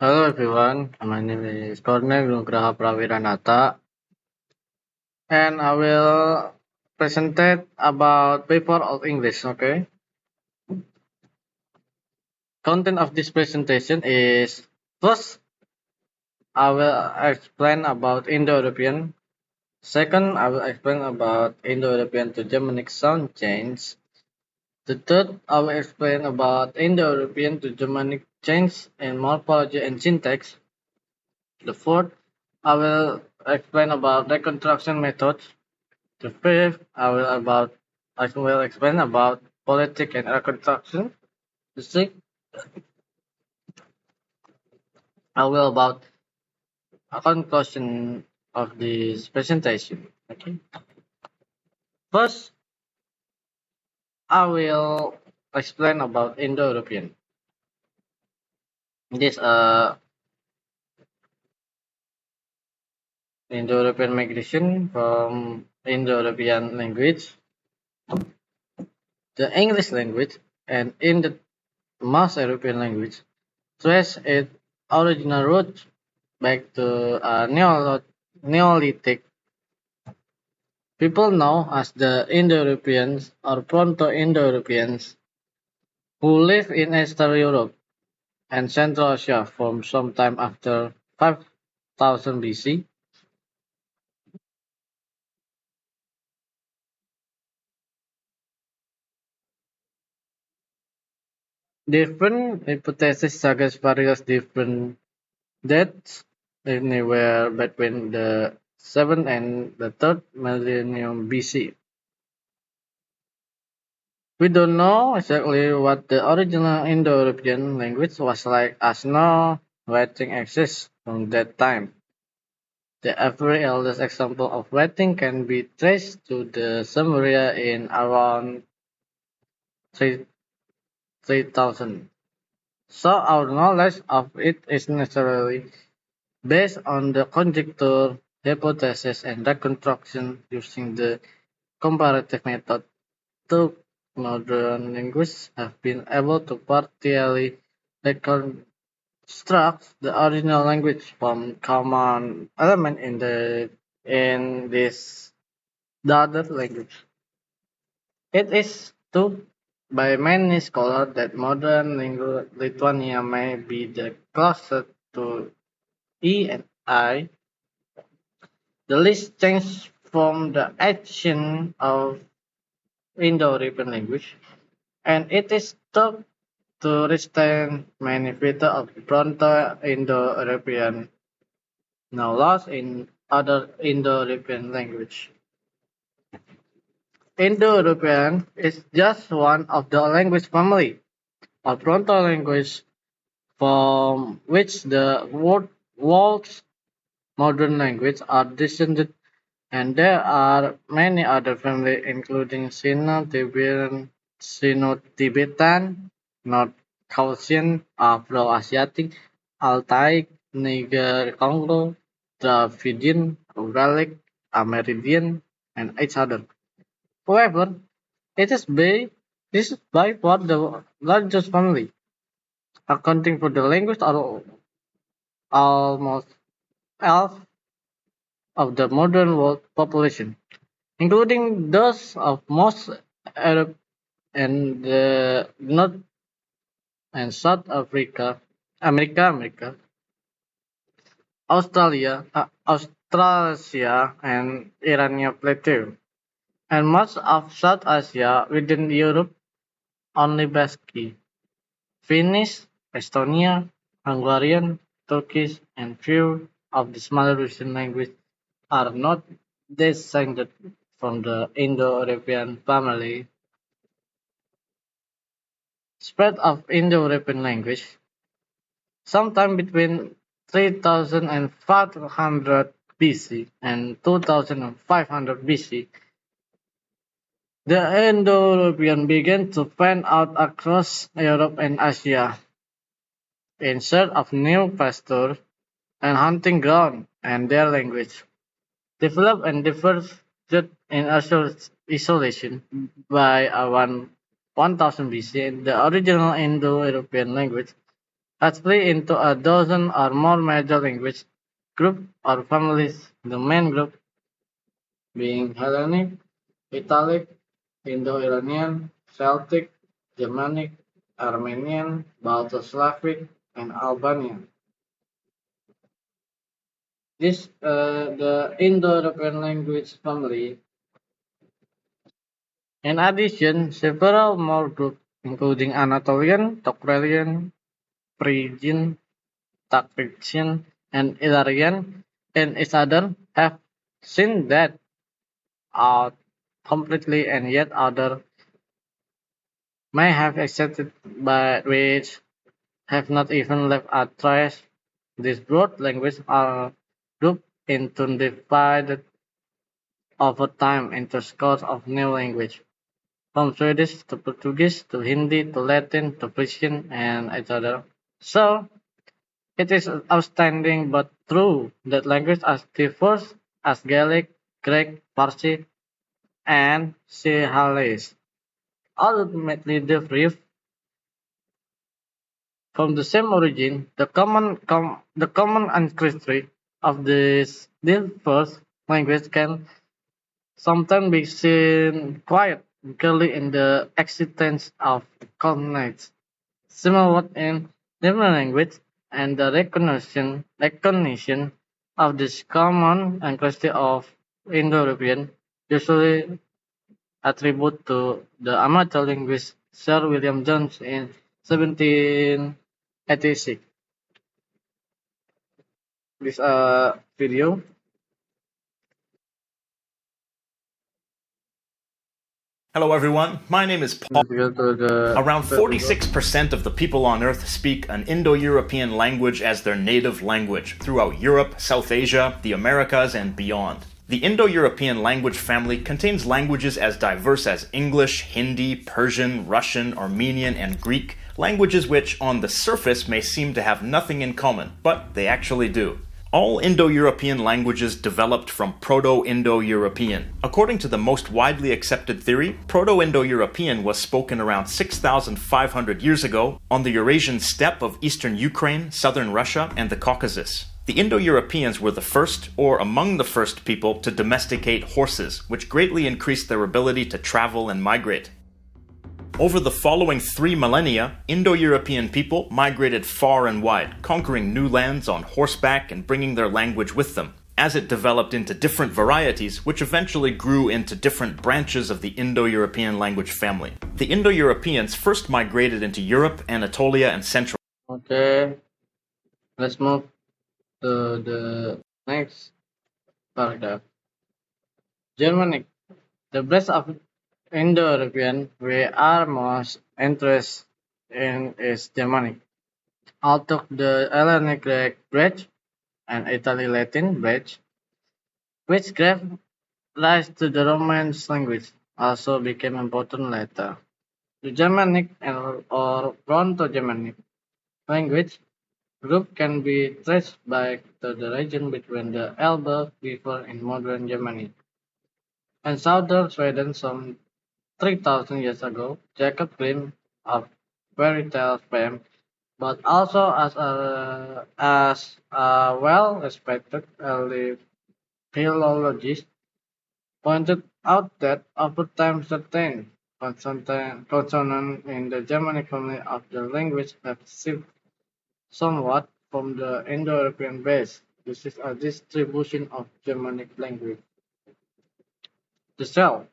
Hello everyone, my name is Cornel Nugraha Prawiranata and I will present about paper of English, okay? Content of this presentation is first I will explain about Indo-European. Second, I will explain about Indo-European to Germanic sound change. The third, I will explain about Indo-European to Germanic change in morphology and syntax. The fourth, I will explain about reconstruction methods. The fifth, I will explain about politics and reconstruction. The sixth, I will about a conclusion of this presentation. Okay. First, I will explain about Indo-European. This Indo-European migration from Indo-European language, the English language, and in the most European language, trace its original roots back to Neolithic. People know as the Indo-Europeans or Proto-Indo-Europeans who lived in Eastern Europe and Central Asia from sometime after 5000 BC. Different hypotheses suggest various different dates anywhere between the 7th and the 3rd millennium BC. We don't know exactly what the original Indo-European language was like as no writing exists from that time. The very earliest example of writing can be traced to the Sumeria in around 3 3000. So our knowledge of it is necessarily based on the conjecture, hypothesis, and reconstruction using the comparative method. Two modern linguists have been able to partially reconstruct the original language from common element in the other language. It is too by many scholars that modern Lithuania may be the closest to E and I. The list changed from the ancient of Indo-European language, and it is thought to retain many features of Proto-Indo-European now lost in other Indo-European language. Indo-European is just one of the language family of Proto-language from which the world's modern languages are descended, and there are many other families including Sino-Tibetan, North Caucasian, Afro-Asiatic, Altaic, Niger-Congo, Dravidian, Uralic, Amerindian, and each other. However, it is by this is by far the largest family, accounting for the language are almost half of the modern world population, including those of most Arab and the North and South America, Australasia, and Iranian Plateau, and much of South Asia within Europe, only Basque, Finnish, Estonia, Hungarian, Turkish, and few of the smaller Russian languages are not descended from the Indo-European family. Spread of Indo-European language. Sometime between 3000 and 500 BC and 2500 BC, the Indo-European began to fan out across Europe and Asia in search of new pasture and hunting ground, and their language developed and diverged in isolation by around 1000 BC. The original Indo-European language split into a dozen or more major language groups or families, the main group being Hellenic, Italic, Indo-Iranian, Celtic, Germanic, Armenian, Balto-Slavic, and Albanian. The Indo-European language family. In addition, several more groups, including Anatolian, Tocharian, Phrygian, Tacritian, and Illyrian, and each other, have seen that out completely, and yet others may have accepted but which have not even left a trace. These broad languages are grouped into divided over time into scores of new language, from Swedish to Portuguese to Hindi to Latin to Persian and etc. So it is outstanding but true that languages as diverse as Gaelic, Greek, Farsi, and Sinhalese ultimately derive from the same origin. The common ancestry of these diverse languages can sometimes be seen quite clearly in the existence of cognates, similar in different language, and the recognition of this common ancestry of Indo-European, usually attributed to the amateur linguist Sir William Jones in 1786. This video. Hello, everyone. My name is Paul. Let's go to the Around 46% of the people on Earth speak an Indo European language as their native language throughout Europe, South Asia, the Americas, and beyond. The Indo European language family contains languages as diverse as English, Hindi, Persian, Russian, Armenian, and Greek, languages which, on the surface, may seem to have nothing in common, but they actually do. All Indo-European languages developed from Proto-Indo-European. According to the most widely accepted theory, Proto-Indo-European was spoken around 6,500 years ago on the Eurasian steppe of eastern Ukraine, southern Russia, and the Caucasus. The Indo-Europeans were the first, or among the first people, to domesticate horses, which greatly increased their ability to travel and migrate. Over the following 3 millennia, Indo-European people migrated far and wide, conquering new lands on horseback and bringing their language with them, as it developed into different varieties, which eventually grew into different branches of the Indo-European language family. The Indo-Europeans first migrated into Europe, Anatolia, and Central. Okay, let's move to the next paragraph. Germanic. The breadth of Indo-European we are most interested in is Germanic. Although the Hellenic Greek branch and Italy Latin branch, which gave rise to the Romance language, also became important later. The Germanic or Proto-Germanic language group can be traced back to the region between the Elbe River in modern Germany and southern Sweden some 3,000 years ago. Jacob Grimm of fairy tale fame, but also as a well-respected early philologist, pointed out that over time certain consonants in the Germanic family of the language have shifted somewhat from the Indo-European base. This is a distribution of Germanic language. The cell.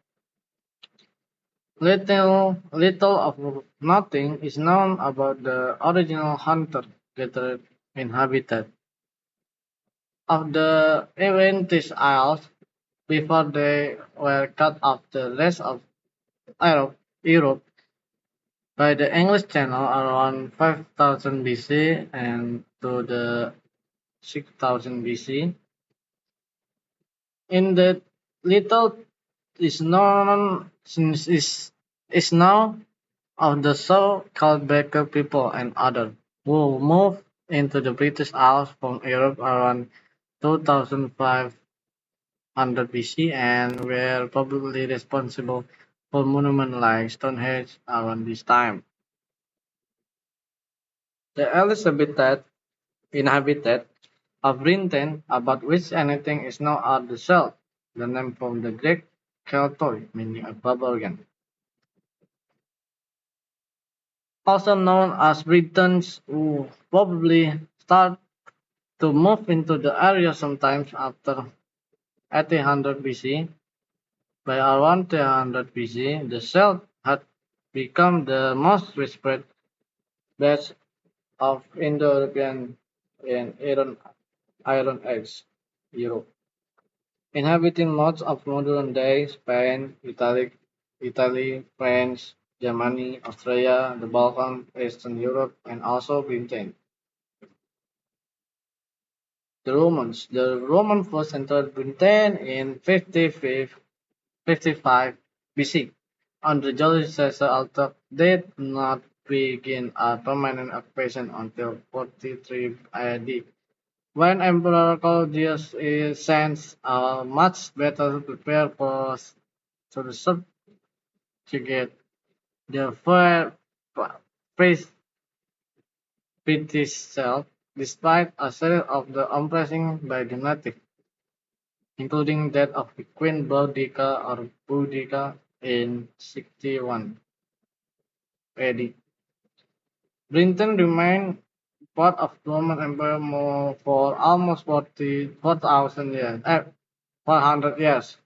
Little of nothing is known about the original hunter-gatherer inhabitant of the Aventis Isles before they were cut off the rest of Europe by the English Channel around 5000 BC and to the 6000 BC. In the little is known is now of the so-called Becker people and others who moved into the British Isles from Europe around 2500 BC and were probably responsible for monuments like Stonehenge around this time. The earliest inhabited of Britain, about which anything is known are the Celts, the name from the Greek "keltoi", meaning a barbarian, also known as Britons, who probably start to move into the area sometimes after 1800 BC. By around 300 BC, the Celts had become the most widespread batch of Indo-European in Iron Age Europe, inhabiting much of modern-day Spain, Italy, France, Germany, Austria, the Balkans, Eastern Europe, and also Britain. The Roman first entered Britain in 55 BC. Under Julius Caesar, although they did not begin a permanent occupation until 43 AD, when Emperor Claudius sent a much better prepared force to subjugate the British self, despite a series of the oppressing by the native, including that of Queen Boudica in 61 AD. Britain remained part of the Roman Empire for almost 4,000 years, 400 years,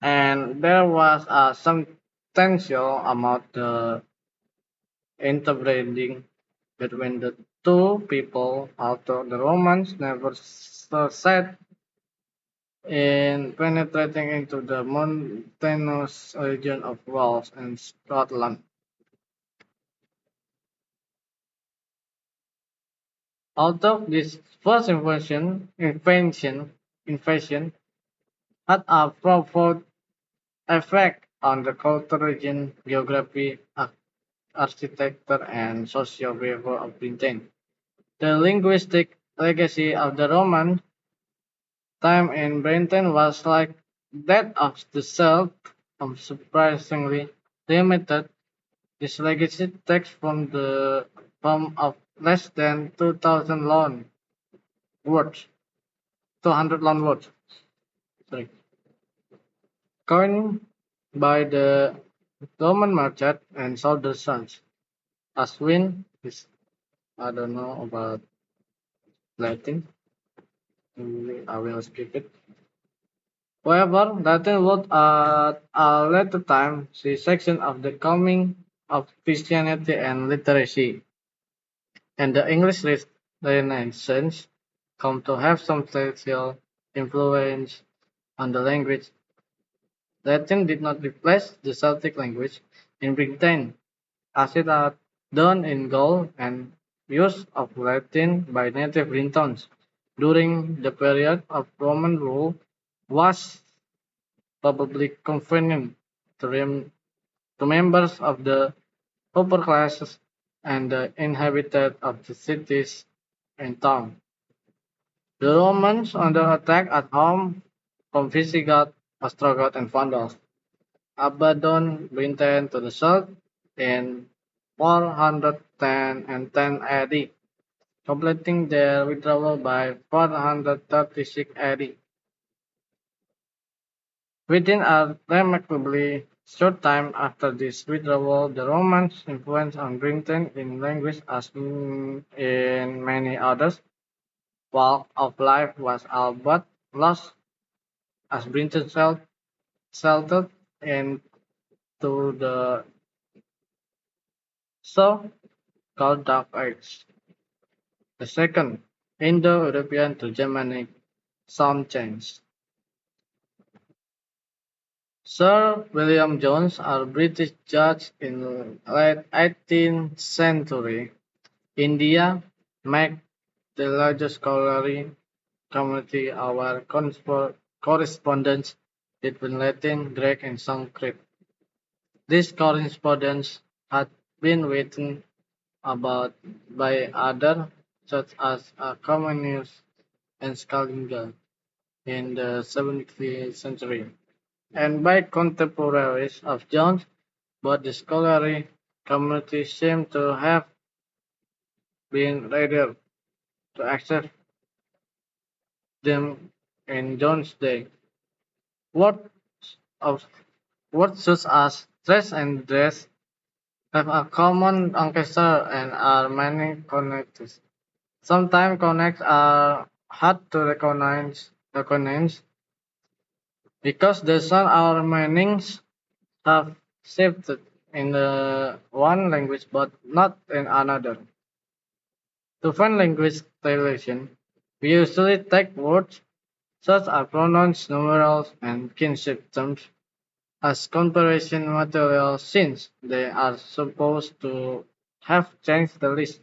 and there was some tension about the interbreeding between the two people, although the Romans never succeeded in penetrating into the mountainous region of Wales and Scotland. Although this first invasion had a profound effect on the culture, region, geography, architecture, and social behavior of Britain. The linguistic legacy of the Roman time in Britain was like that of the Celts, surprisingly limited. This legacy takes from the form of less than 2,000 loan words, 200 loan words, sorry, coined by the Roman merchant and soldiers. As win is I don't know about Latin. I will skip it. However, Latin would at a later time see section of the coming of Christianity and literacy, and the English Renaissance come to have some substantial influence on the language. Latin did not replace the Celtic language in Britain, as it had done in Gaul, and use of Latin by native Britons during the period of Roman rule was probably convenient to members of the upper classes and the inhabitants of the cities and towns. The Romans, under attack at home from Visigoths, Ostrogoths, and Vandals, abandoned Britain to the south in 410 and 10 AD, completing their withdrawal by 436 AD. Within a remarkably short time after this withdrawal, the Romans' influence on Britain in language as in many others walks of life was all but lost as Britain settled into the so-called Dark Age. The second, Indo-European to Germanic, some change. Sir William Jones, a British judge in the late 18th century India, made the largest scholarly community our correspondence between Latin, Greek, and Sanskrit. This correspondence had been written about by others, such as Comenius and Scaliger, in the 17th century, and by contemporaries of Jones, both the scholarly communities seem to have been ready to accept them in John's day. What of what such as dress and dress have a common ancestor and are many connected. Sometimes connects are hard to recognize because the some our meanings have shifted in the one language but not in another. To find language relation, we usually take words such as pronouns, numerals, and kinship terms as comparison material since they are supposed to have changed the list.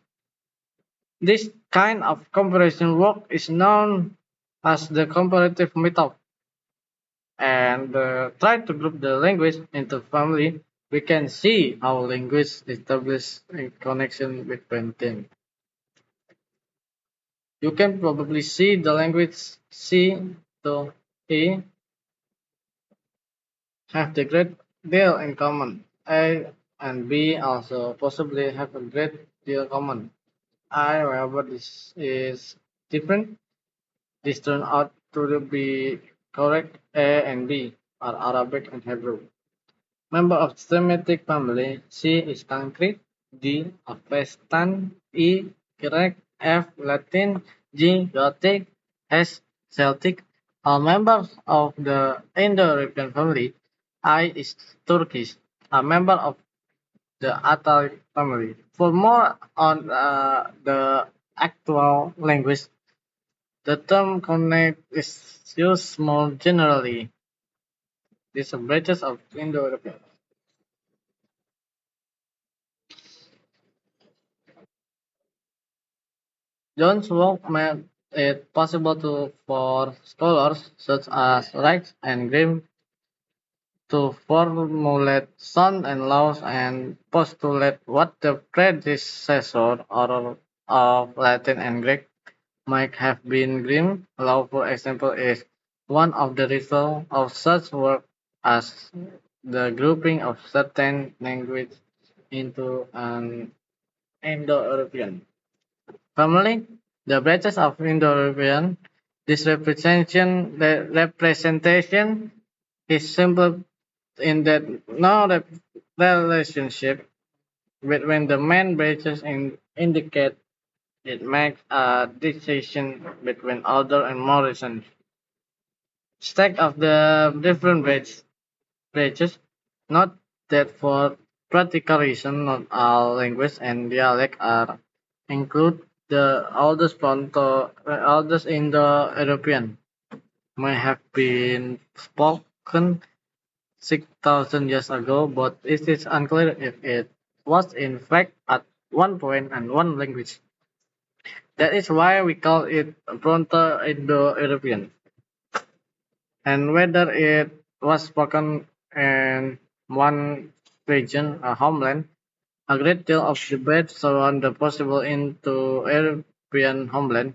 This kind of comparison work is known as the comparative method, and try to group the language into family. We can see how language establish a connection between them. You can probably see the language C to E have the great deal in common. A and B also possibly have a great deal common. However, this is different. This turned out to be correct. A and B are Arabic and Hebrew. Member of Semitic family. C is concrete. D Avestan. E Greek. F Latin. G Gothic. S Celtic. All members of the Indo-European family. I is Turkish. A member of the Atalic family. For more on the actual language, the term connect is used more generally. These are branches of Indo-European. John's work made it possible for scholars such as Reich and Grimm to formulate sound and laws and postulate what the predecessor or of Latin and Greek might have been. Grimm law, for example, is one of the results of such work as the grouping of certain language into an Indo-European family. The branches of Indo-European, this representation is simple in that no relationship between the main branches indicate it makes a distinction between older and more recent stack of the different branches. Note that for practical reasons, not all language and dialect are include the oldest Indo-European may have been spoken 6,000 years ago, but it is unclear if it was in fact at one point and one language. That is why we call it Proto-Indo-European, and whether it was spoken in one region, a homeland. A great deal of debate surround the possible Indo-European homeland.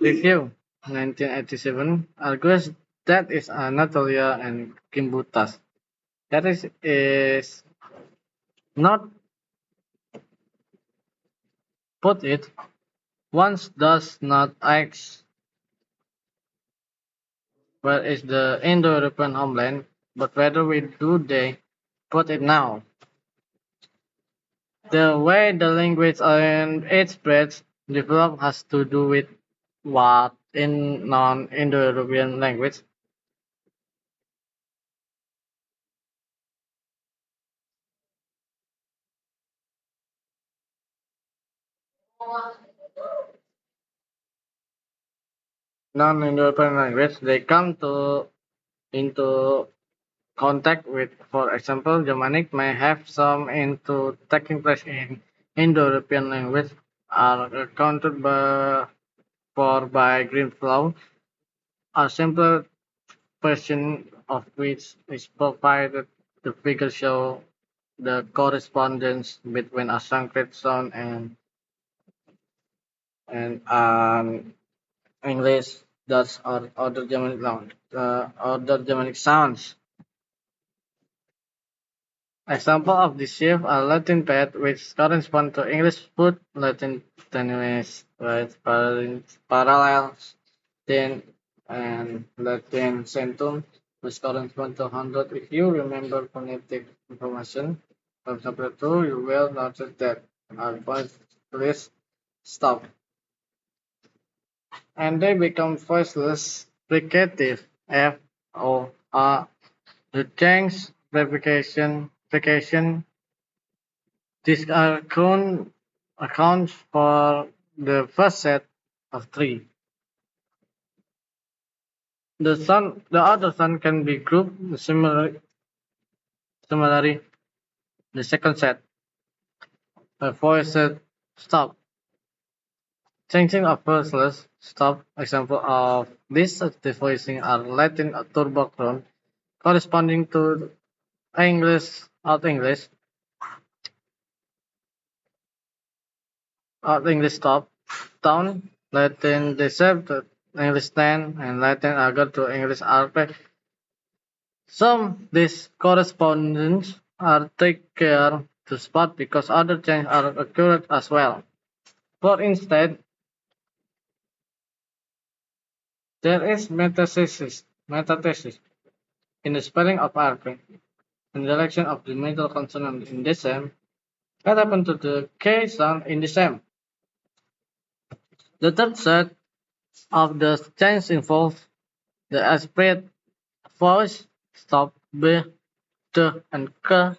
Review 1987 argues that is Anatolia and Kimbutas. That is not put it. Once does not ask where is the Indo-European homeland, but whether we do they put it now. The way the language and its spreads develop has to do with what in non-Indo-European language. Non-Indo-European language they come to into contact with, for example, Germanic may have some into taking place in Indo-European language are accounted by Greenflow. A simpler version of which is provided the figure show the correspondence between a Sanskrit sound and an English Dutch or other Germanic sounds. Other Germanic sounds. Example of this shift are Latin pet, which correspond to English foot, Latin tenuis, right, parallels, then, and Latin centum, which correspond to 100. If you remember phonetic information from chapter 2, you will notice that our voice list stop, and they become voiceless fricative, F, O, R. The change verification this accounts for the first set of three. The other son can be grouped similarly. The second set, a voiced stop. Changing of voiceless stop. Example of this devoicing are Latin turbocron, corresponding to English English stop, down, Latin decept, English stand, and Latin agar to English arpe. Some these correspondence are take care to spot because other changes are accurate as well. For instance, there is metathesis in the spelling of arpe in the direction of the middle consonant in the same. What happened to the K sound in the same? The third set of the change involves the aspirate voice stop B, T, and K,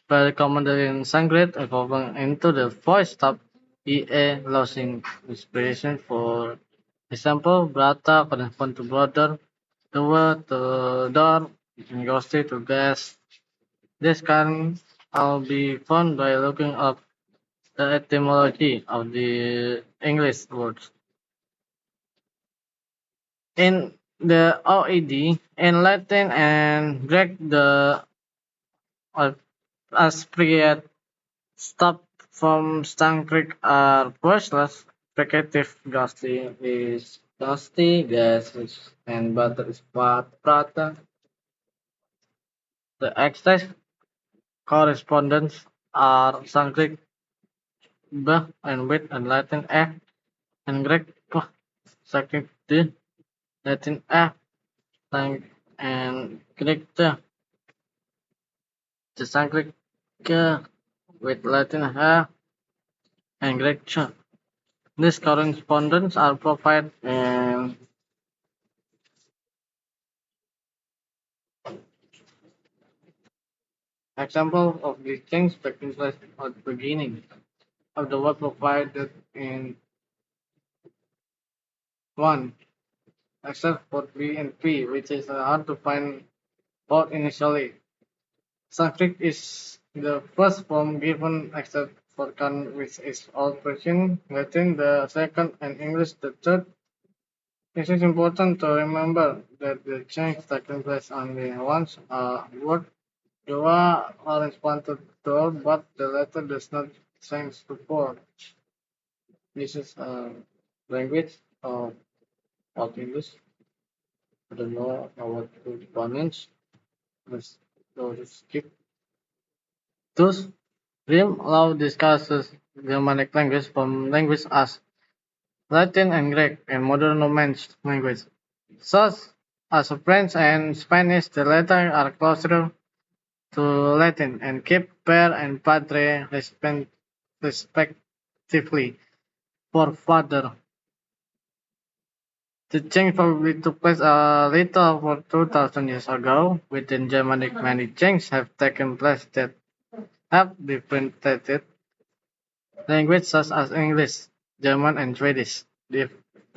very common in Sanskrit, evolving into the voice stop EA, losing inspiration. For example, brata correspond to brother, door to door, and ghosty to guest. This can all be found by looking up the etymology of the English words. In the OED, in Latin and Greek, the aspirate stop from Sanskrit are voiceless. Fricative ghostly is ghostly, gas and butter is prata. The exact correspondence are Sanskrit b and with and Latin f and Greek p, Sanskrit d, Latin f, and Greek t. The Sanskrit k with Latin h and Greek ch. These correspondence are provided in example of these things taking place at the beginning of the word provided in 1, except for B and P, which is hard to find both initially. Sanskrit is the first form given except for Kan, which is old Persian, Latin the second, and English the third. It is important to remember that the change taking place only once a word. Dua corresponded to, but the letter does not change before. This is a language of English. I don't know what to pronounce. Let's go to skip. Thus, Grimm now discusses Germanic language from language as Latin and Greek and modern Romance language. Such as French and Spanish, the latter are closer to Latin and keep per and padre respectively for father. The change probably took place a little over 2,000 years ago. Within Germanic, many changes have taken place that have differentiated languages such as English, German, and Swedish. The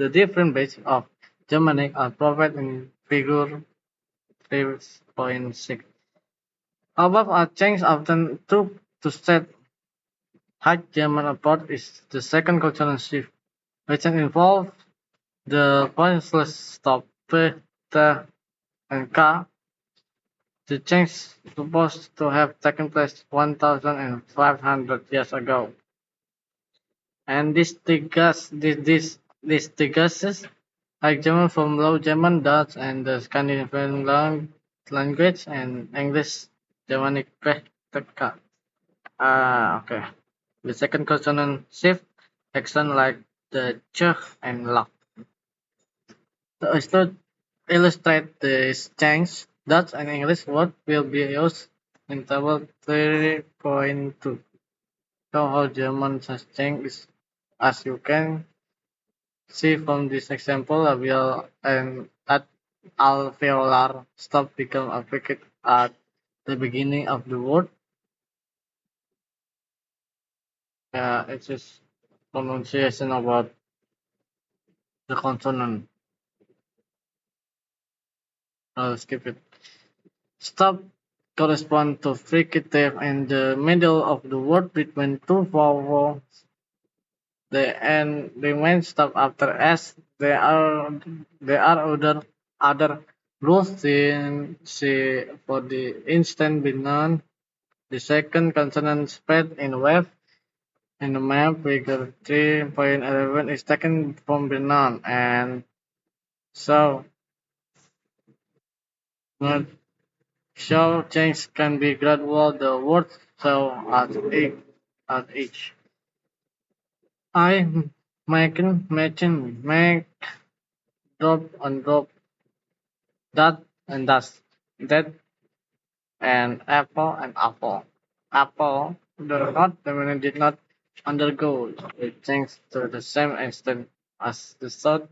different branches of Germanic are provided in figure 3.6. Above are changes often took to set High German apart is the second cultural shift, which involves the voiceless stop P, T, and K. The change is supposed to have taken place 1,500 years ago, and this discusses High German from Low German, Dutch, and the Scandinavian language and English. Germanic Pekka. Okay. The second consonant shift action like the ch and la. To illustrate this change, Dutch and English word will be used in table 3.2. Show how German has changed is, as you can see from this example, labial and at alveolar stop become affixed at the beginning of the word. It's just pronunciation about the consonant. I'll skip it. Stop correspond to fricative in the middle of the word between two vowels. The main stop after s. There are other rules in C for the instant binary. The second consonant spread in wave in the map figure 3.11 is taken from binary and so not show change can be gradual. The word so at each. I make drop and drop that and dust that and apple. Apple the did not undergo a change to the same extent as the third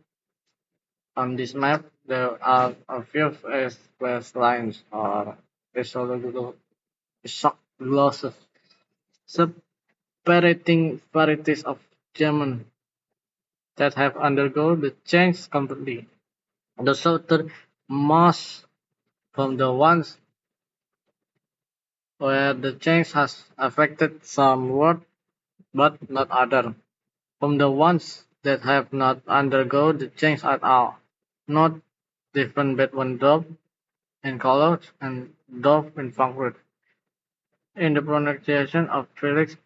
on this map. There are a few square lines or isolated shock glosses separating varieties of German that have undergone the change completely. The southern most from the ones where the change has affected some word but not other, from the ones that have not undergone the change at all. Not different between drop in color and drop in function. In the pronunciation of Felix,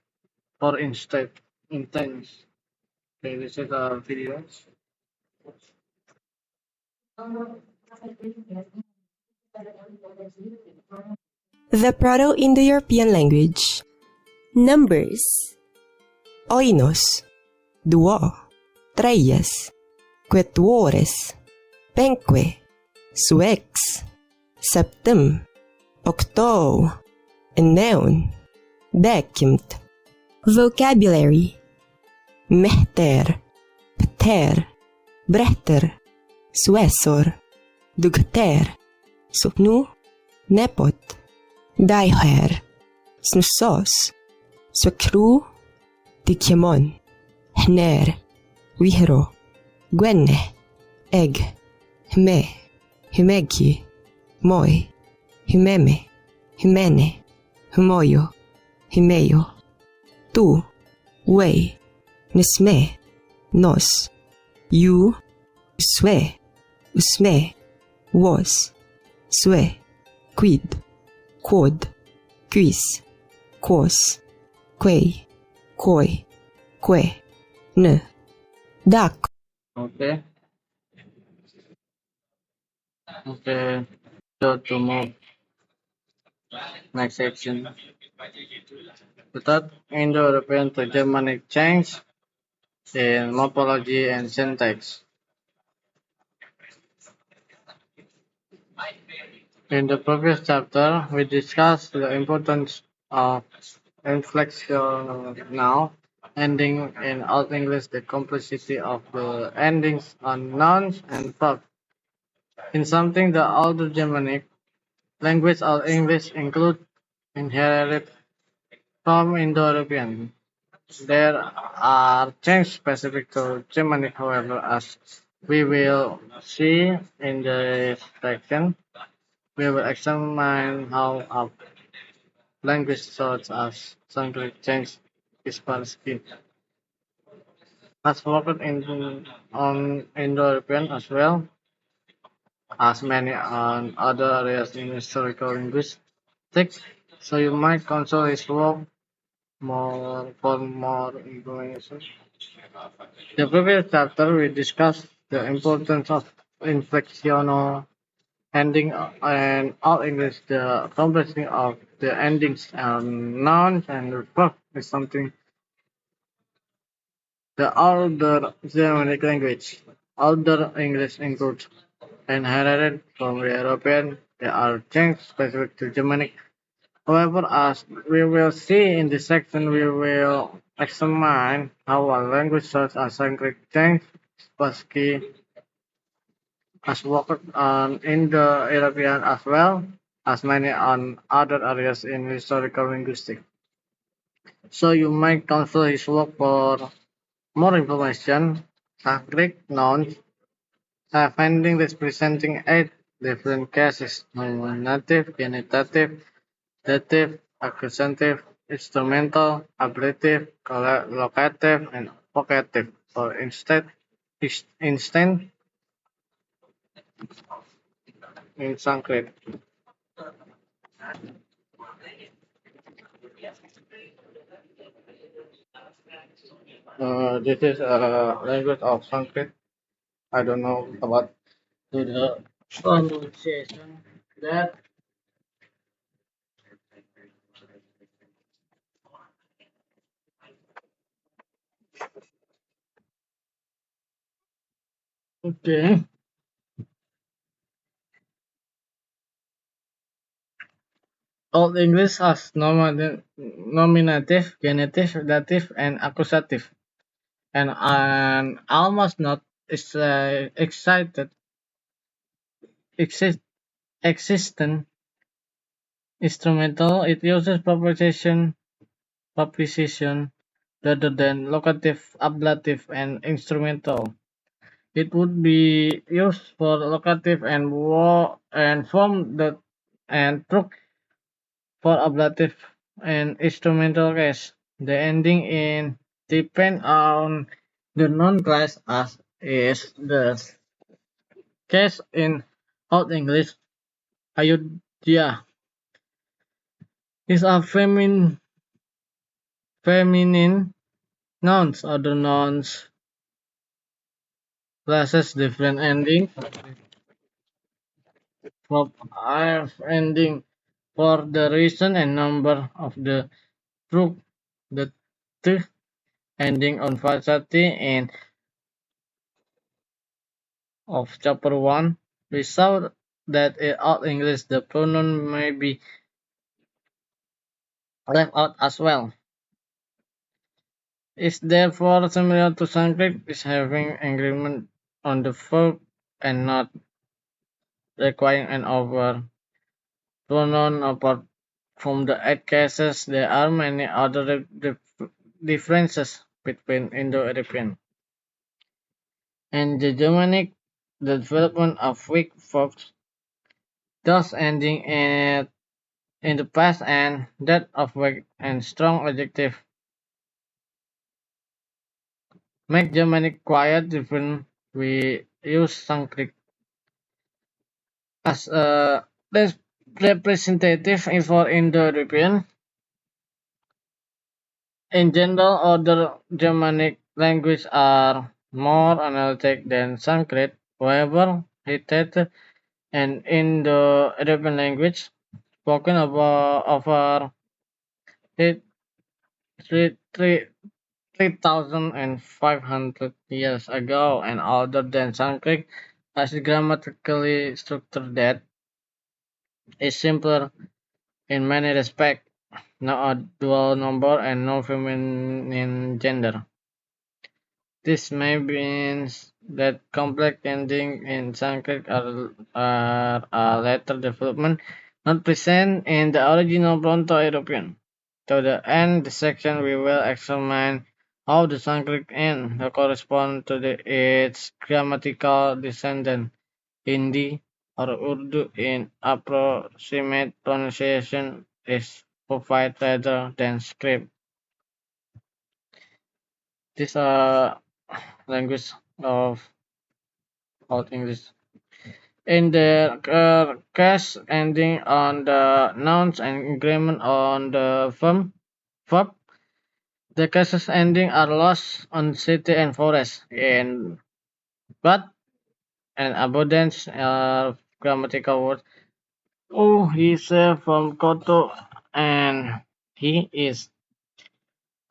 for instance. Okay, this is a video. The Proto-Indo-European language. Numbers. Oinos. Duo. Tres. Quetuores. Penque. Suex. Septem. Octo. Enneun. Decimt. Vocabulary. Mehter. Pter. Bretter. Suessor. Dugter. Sopnu. Nepot. Daiher. Snussos. Swekru. Dikemon. Hner. Wihro. Gwenne. Egg. Hme. Himegi. Moi. Himeme. Himene. Humoyo. Himeyo. Tu. Wei. Nisme. Nos. You. Swe. Usme. Was. Swe. Quid. Quod. Quis. Quos. Quei. Quoi. Que. Ne. Dac. Okay. Okay. So to move next section. The third Indo-European to Germanic change in morphology and syntax. In the previous chapter, we discussed the importance of inflection now ending in Old English, the complexity of the endings on nouns and verbs. In something the older Germanic language or English include inherited from Indo-European. There are changes specific to Germanic, however, as we will see in this section. We will examine how a language such as Sanskrit changed its speech. Has worked on Indo-European as well as many on other areas in historical linguistics. So you might consult his work more for more information. The previous chapter we discussed the importance of inflectional ending and Old English, the complexity of the endings and nouns and the verb is something the older Germanic language. Older English includes inherited from the European. They are changed specific to Germanic. However, as we will see in this section, we will examine how a language such as Sanskrit changed Spassky has worked on Indo-European as well as many on other areas in historical linguistics. So you might consult his work for more information. Sanskrit nouns have findings representing 8 different cases: nominative, genitative, dative, accusative, instrumental, ablative, locative, and vocative. For instance, in Sanskrit. This is a language of Sanskrit. I don't know about the pronunciation. That okay. Old English has nominative, genitive, dative, and accusative, and an almost not excited exist, existent instrumental. It uses preposition rather than locative, ablative, and instrumental. It would be used for locative and form the and truck for ablative and instrumental case. The ending in depend on the noun class as is the case in Old English. Ayodhya is a feminine nouns. Other nouns classes different ending from are ending for the reason and number of the truth. The t ending on falsity and of chapter 1. We saw that in Old English the pronoun may be left out as well. It's therefore similar to Sanskrit is having agreement on the verb and not requiring an over pronoun apart from the 8 cases. There are many other differences between Indo-European and the Germanic. The development of weak verbs, thus ending in the past, and that of weak and strong adjective make Germanic quite different. We use Sanskrit as a representative for Indo-European. In general, other Germanic languages are more analytic than Sanskrit. However, Hittite and Indo-European language spoken about over three, 3,500 years ago and older than Sanskrit has a grammatically structure that is simpler in many respects, no a dual number and no feminine gender. This may means that complex endings in Sanskrit are a later development, not present in the original Proto-European. To the end the section we will examine how the Sanskrit end correspond to its grammatical descendant, Hindi or Urdu in approximate pronunciation is provided rather than script. This language of Old English. In the case ending on the nouns and agreement on the verb, the cases ending are lost on city and forest, in but and abundance grammatical words. Oh, he's from Koto and he is.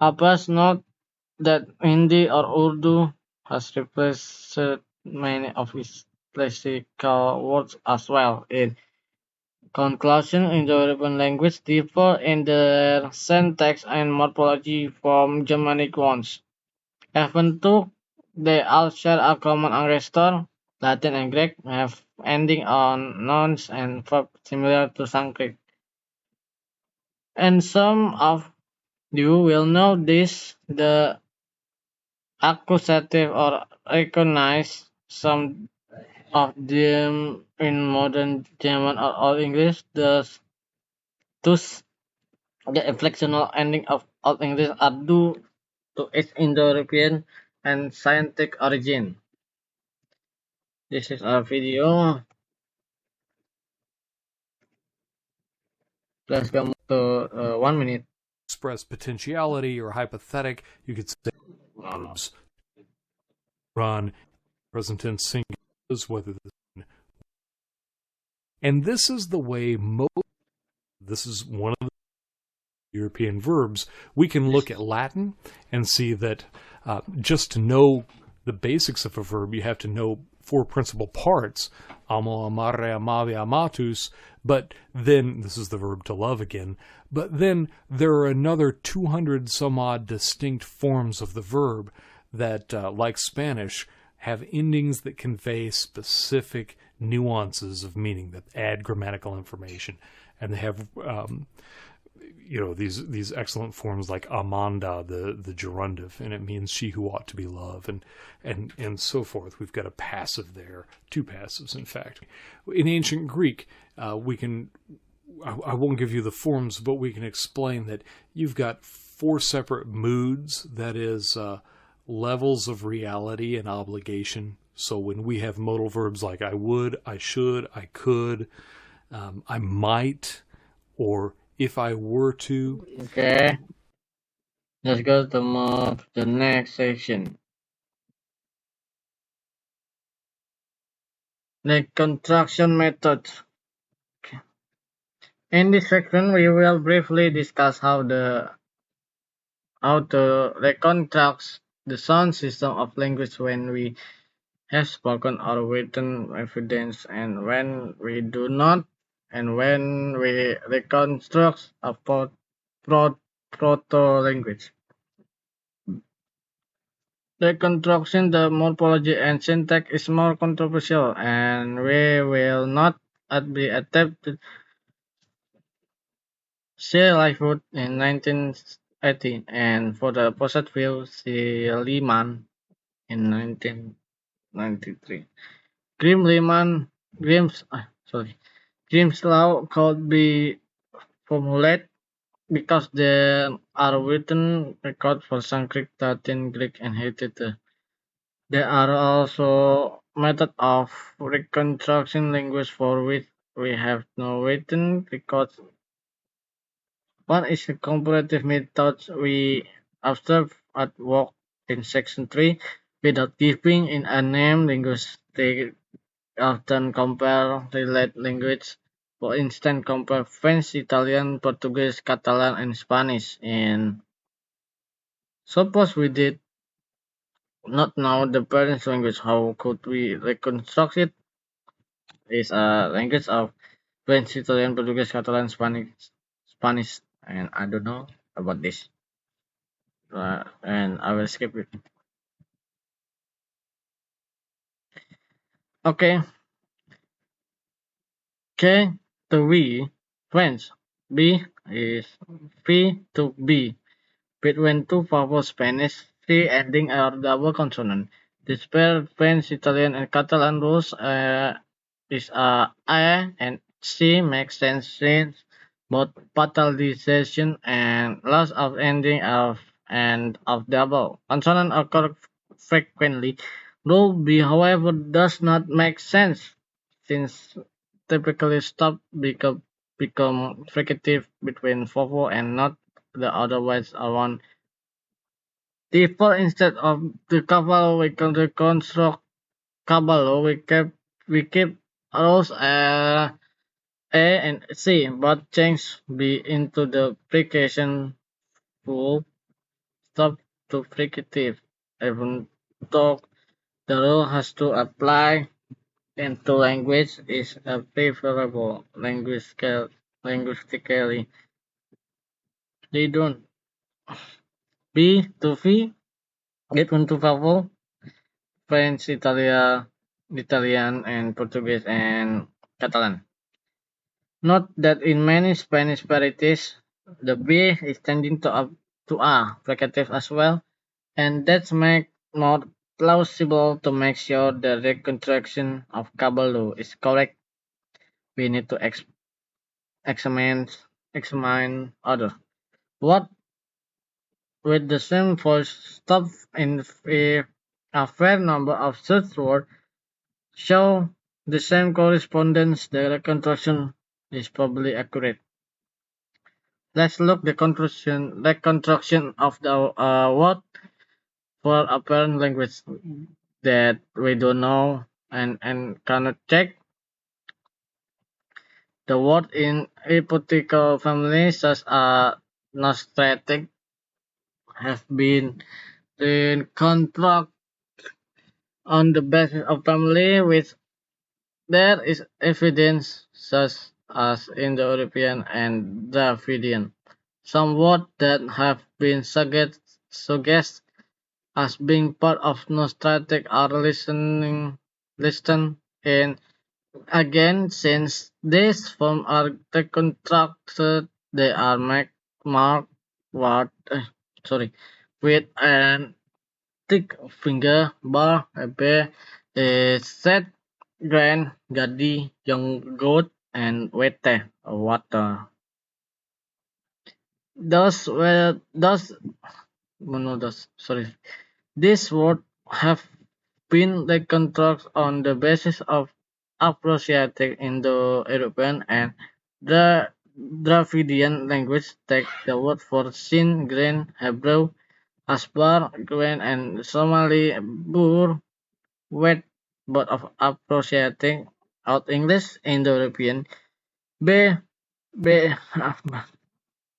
Abbas note that Hindi or Urdu has replaced many of its classical words as well. In conclusion, Indo-European languages differ in their syntax and morphology from Germanic ones. Even though they all share a common ancestor, Latin and Greek have ending on nouns and verbs similar to Sanskrit. And some of you will know this, the accusative or recognize some of them in modern German or Old English. Thus, the inflectional ending of Old English are due to its Indo-European and scientific origin. This is our video. Let's go to 1 minute. Express potentiality or hypothetic, you could say verbs. Run, present tense singulars, whether and this is the way this is one of the European verbs. We can look at Latin and see that just to know the basics of a verb, you have to know four principal parts: amo, amare, amavi, amatus. But then, this is the verb to love again, but then there are another 200 some odd distinct forms of the verb that, like Spanish, have endings that convey specific nuances of meaning, that add grammatical information. And they have these excellent forms like amanda, the gerundive, and it means she who ought to be loved, and so forth. We've got a passive there, two passives in fact. In ancient Greek, we can, I won't give you the forms, but we can explain that you've got four separate moods, that is, levels of reality and obligation. So when we have modal verbs like I would, I should, I could, I might, or if I were to. Okay, let's go to the next section. The construction method. Okay. In this section, we will briefly discuss how to reconstruct the sound system of language when we have spoken or written evidence, and when we do not, and when we reconstruct a proto-language. Reconstruction, the morphology and syntax is more controversial, and we will not be attempted see Lightfoot in 1980, and for the opposite view, see Lehman in 1993. Grimm's law could be formulated because there are written records for Sanskrit, Latin, Greek, and Hittite. There are also methods of reconstruction language for which we have no written records. One is the comparative method we observe at work in section 3 without giving in a name. Linguists often compare related languages. For instance, compare French, Italian, Portuguese, Catalan, and Spanish. And suppose we did not know the parent language, how could we reconstruct it? It's a language of French, Italian, Portuguese, Catalan, Spanish, and I don't know about this. And I will skip it. Okay. K to V, French. B is P to B. Between two vowel Spanish, C ending are double consonant. This pair French, Italian, and Catalan rules is A and C makes sense since both palatalization and loss of ending of double consonant occur frequently. Rule B, however, does not make sense since typically stop become fricative between vowel and not the other ways around. Therefore, instead of the cavallo, we can reconstruct caballo. We keep arose A and C, but changed B into the precation full stop to fricative, even though the rule has to apply into language is a preferable linguistically. They don't. B to V, get into vowel, French, Italian, and Portuguese and Catalan. Note that in many Spanish varieties, the B is tending to A fricative as well, and that's make more plausible to make sure the reconstruction of Caballo is correct. We need to examine other. What with the same voice stop in a fair number of such words show the same correspondence, the reconstruction is probably accurate. Let's look the reconstruction of the word for apparent language that we don't know and cannot check. The word in hypothetical families such as nostratic have been reconstructed on the basis of family which there is evidence such as Indo-European and Dravidian. Some words that have been suggested as being part of Nostratic are listed in. Again, since these forms are deconstructed, they are marked what, with an thick finger bar, a bear, a set, grand, gadi, young goat, and wete, water. Those no, those, sorry. These words have been reconstructed on the basis of Afroasiatic, Indo-European, and Dravidian language. Take the word for sin, grain, Hebrew, asbar, grain, and Somali, bur, wet, both of Afroasiatic, out English, Indo-European, be, be,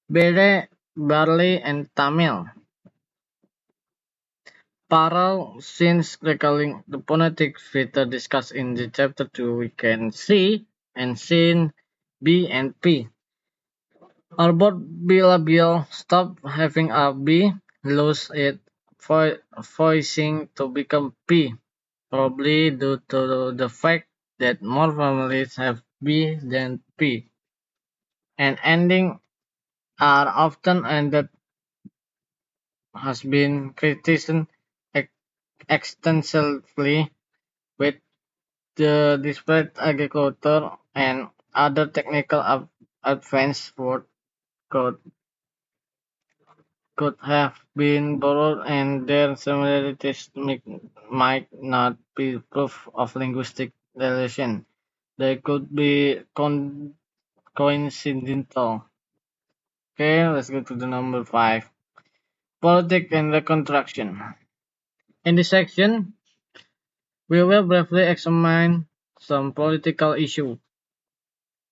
bere, barley, and Tamil. Parallel since recalling the phonetic feature discussed in the chapter 2, we can see and sin B and P. Albert bilabial stop having a B, lose it voicing to become P, probably due to the fact that more families have B than P, and ending are often ended has been criticized extensively with the disparate agriculture and other technical advances could, could have been borrowed and their similarities might not be proof of linguistic relation. They could be coincidental. Okay, let's go to the number 5. Politics and reconstruction. In this section, we will briefly examine some political issues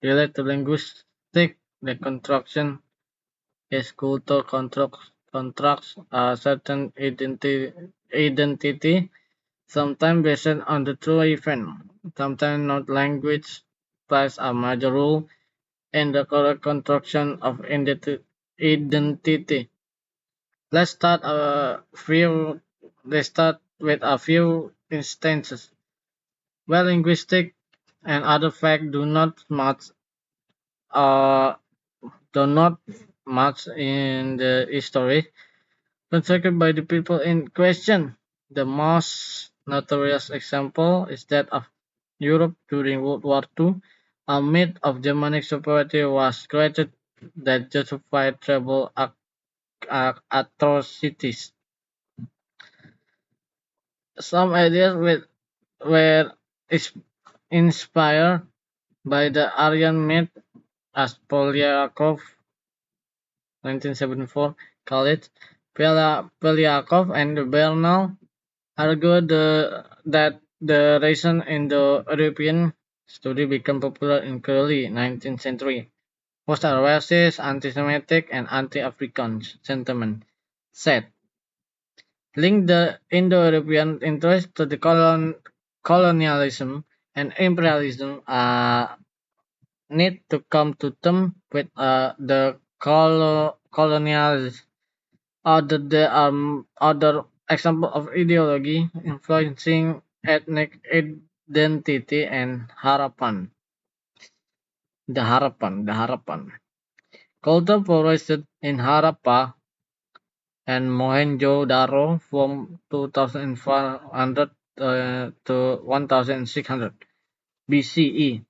related to linguistic reconstruction is culture constructs a certain identity, sometimes based on the true event, sometimes not. Language plays a major role in the correct construction of identity. Let's start Let's start with a few instances where linguistic and other facts uh, do not match in the history constructed by the people in question. The most notorious example is that of Europe during World War II. A myth of Germanic superiority was created that justified terrible atrocities. Some ideas were inspired by the Aryan myth, as Polyakov 1974 called it. Polyakov and Bernal argued that the reason Indo-European study became popular in early 19th century. Most are racist, anti-Semitic, and anti-African sentiment set link the Indo-European interest to the colonialism and imperialism need to come to terms with the colonialists. There are other examples of ideology influencing ethnic identity and harapan. The harapan. Culture flourished in Harappa and Mohenjo-daro from 2500 to 1600 BCE.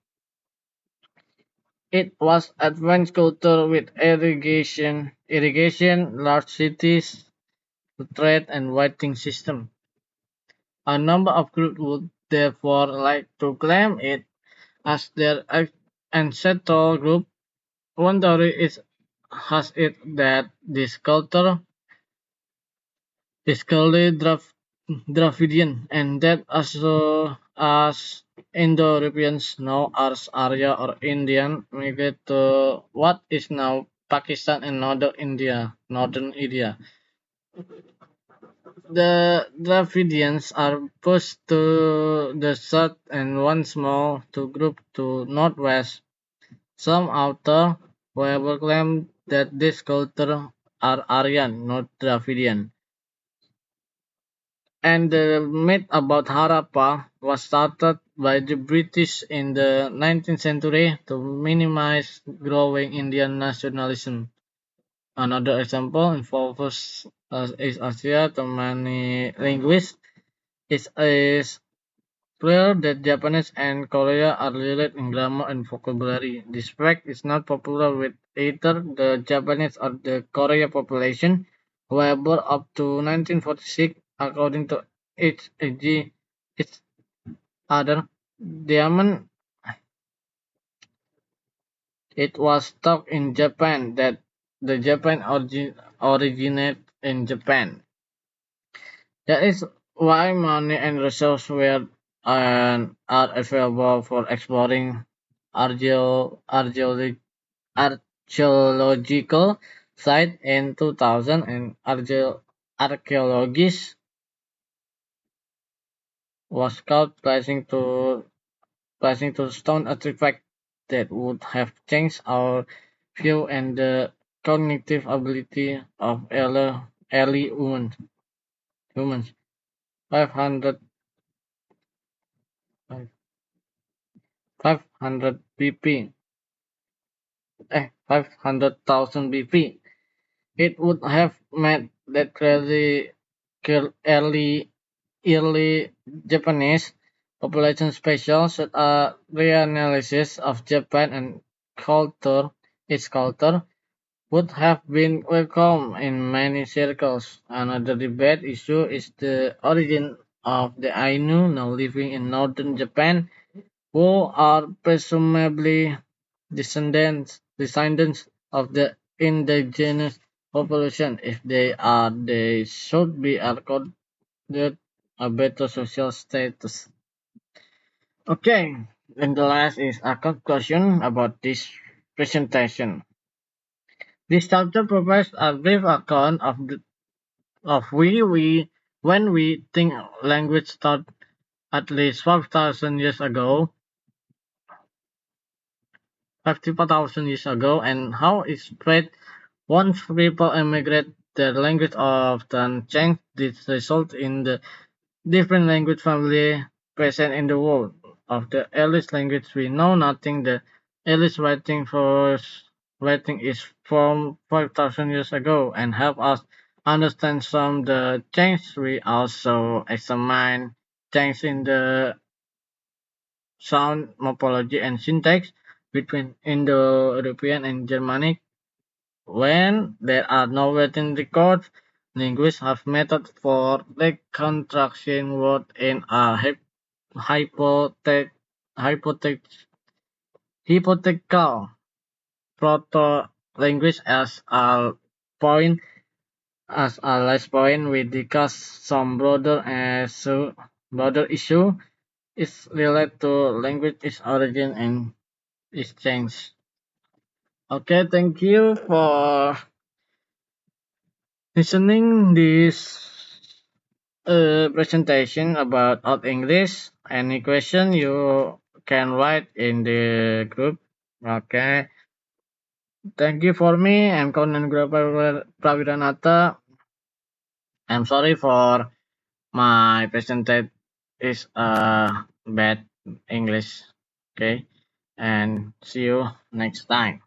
It was advanced culture with irrigation, large cities, trade, and writing system. A number of groups would therefore like to claim it as their ancestral group. One theory has it that this culture is clearly Dravidian, and that as Indo-Europeans now as Arya or Indian migrate to what is now Pakistan and northern India. The Dravidians are pushed to the south and once more to group to northwest. Some authors, however, claim that this culture are Aryan, not Dravidian. And the myth about Harappa was started by the British in the 19th century to minimize growing Indian nationalism. Another example involves East Asia to many linguists. It is clear that Japanese and Korea are related in grammar and vocabulary. This fact is not popular with either the Japanese or the Korean population. However, up to 1946, according to each other diamond, it was thought in Japan that the Japan originated in Japan. That is why money and resources were and are available for exploring archeo- archeolo- archaeological sites in 2000 and archaeologists was caught placing to stone artifacts that would have changed our view and the cognitive ability of early humans. 500, 500 BP, 500,000 BP. It would have made that early Japanese population special such a reanalysis of Japan and its culture, would have been welcome in many circles. Another debate issue is the origin of the Ainu now living in northern Japan, who are presumably descendants of the indigenous population. If they are, they should be accorded a better social status. Okay, and the last is a conclusion about this presentation. This chapter provides a brief account of when we think language started at least 5,000 years ago, 54,000 years ago, and how it spread. Once people immigrate, their language often changed. This results in the different language family present in the world. Of the earliest language we know nothing. The earliest writing is from 5,000 years ago and help us understand some the change. We also examine change in the sound morphology and syntax between Indo-European and Germanic. When there are no written records, linguists have methods for reconstructing words in a hypothet- hypothet- hypothetical proto-language. Point as a last point, we discuss some broader issue is related to language, its origin, and its change. Okay, thank you for listening this presentation about Old English. Any question you can write in the group. Okay. Thank you for me. I'm Conan Praviranata. I'm sorry for my presentation is bad English. Okay. And see you next time.